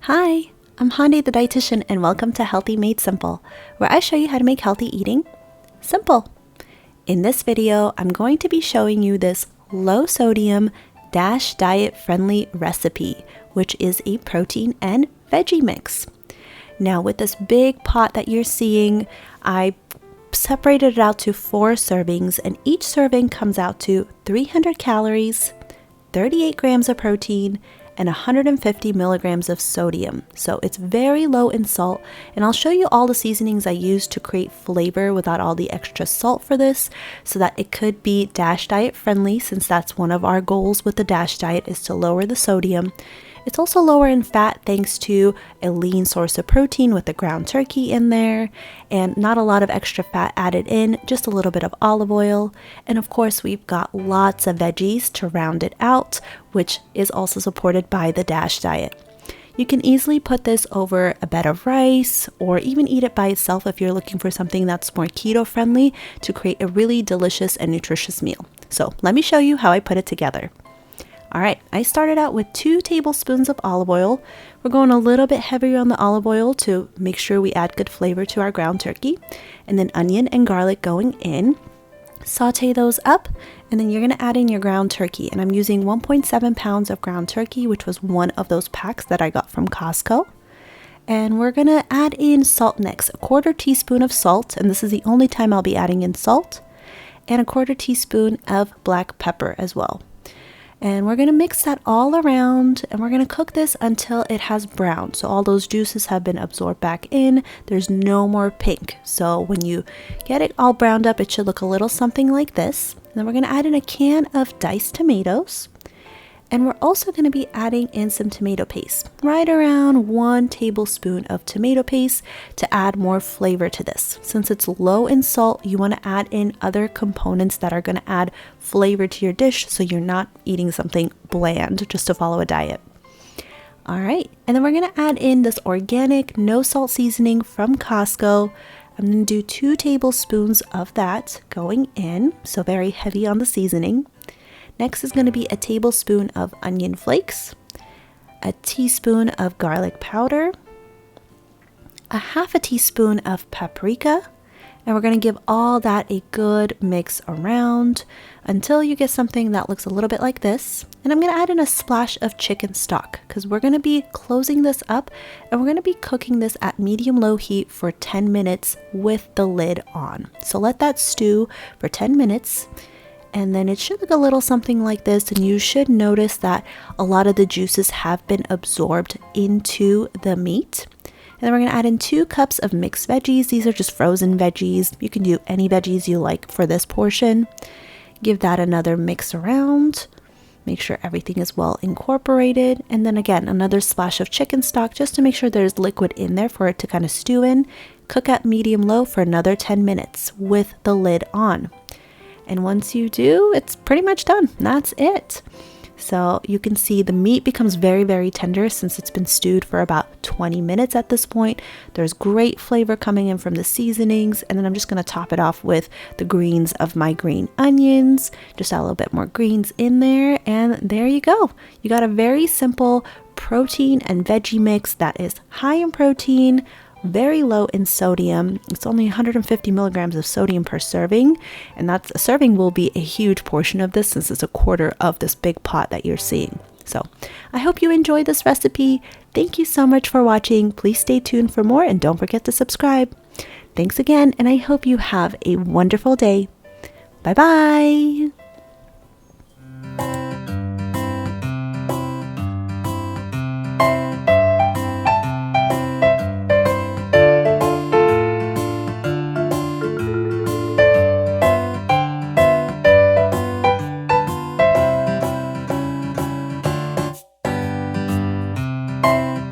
Hi, I'm Hyundai the dietitian and welcome to Healthy Made Simple, where I show you how to make healthy eating simple. In this video, I'm going to be showing you this low sodium diet friendly recipe, which is a protein and veggie mix. Now with this big pot that you're seeing, I separated it out to 4 servings, and each serving comes out to 300 calories, 38 grams of protein, and 150 milligrams of sodium. So it's very low in salt, and I'll show you all the seasonings I use to create flavor without all the extra salt for this, so that it could be diet friendly, since that's one of our goals with the diet is to lower the sodium. It's also lower in fat thanks to a lean source of protein with the ground turkey in there, and not a lot of extra fat added in, just a little bit of olive oil. And of course, we've got lots of veggies to round it out, which is also supported by the diet. You can easily put this over a bed of rice, or even eat it by itself if you're looking for something that's more keto friendly to create a really delicious and nutritious meal. So let me show you how I put it together. Alright, I started out with 2 tablespoons of olive oil. We're going a little bit heavier on the olive oil to make sure we add good flavor to our ground turkey. And then onion and garlic going in. Saute those up, and then you're going to add in your ground turkey. And I'm using 1.7 pounds of ground turkey, which was one of those packs that I got from Costco. And we're going to add in salt next, a 1/4 teaspoon of salt, and this is the only time I'll be adding in salt, and a 1/4 teaspoon of black pepper as well. And we're going to mix that all around, and we're going to cook this until it has browned. So all those juices have been absorbed back in. There's no more pink. So when you get it all browned up, it should look a little something like this. And then we're going to add in a can of diced tomatoes. And we're also going to be adding in some tomato paste, right around 1 tablespoon of tomato paste to add more flavor to this. Since it's low in salt, you want to add in other components that are going to add flavor to your dish, so you're not eating something bland just to follow a diet. All right, and then we're going to add in this organic no salt seasoning from Costco. I'm going to do 2 tablespoons of that going in, so very heavy on the seasoning. Next is going to be a tablespoon of onion flakes, a teaspoon of garlic powder, a 1/2 teaspoon of paprika, and we're going to give all that a good mix around until you get something that looks a little bit like this. And I'm going to add in a splash of chicken stock, because we're going to be closing this up, and we're going to be cooking this at medium-low heat for 10 minutes with the lid on. So let that stew for 10 minutes. And then it should look a little something like this, and you should notice that a lot of the juices have been absorbed into the meat. And then we're going to add in 2 cups of mixed veggies. These are just frozen veggies. You can do any veggies you like for this portion. Give that another mix around. Make sure everything is well incorporated. And then again, another splash of chicken stock just to make sure there's liquid in there for it to kind of stew in. Cook at medium-low for another 10 minutes with the lid on. And once you do, it's pretty much done. That's it. So you can see the meat becomes very tender since it's been stewed for about 20 minutes at this point. There's great flavor coming in from the seasonings. And then I'm just going to top it off with the greens of my green onions. Just add a little bit more greens in there. And there you go. You got a very simple protein and veggie mix that is high in protein, very low in sodium. It's only 150 milligrams of sodium per serving, and that's a serving will be a huge portion of this since it's a 1/4 of this big pot that you're seeing. So I hope you enjoyed this recipe. Thank you so much for watching. Please stay tuned for more, and don't forget to subscribe. Thanks again, and I hope you have a wonderful day. Bye bye.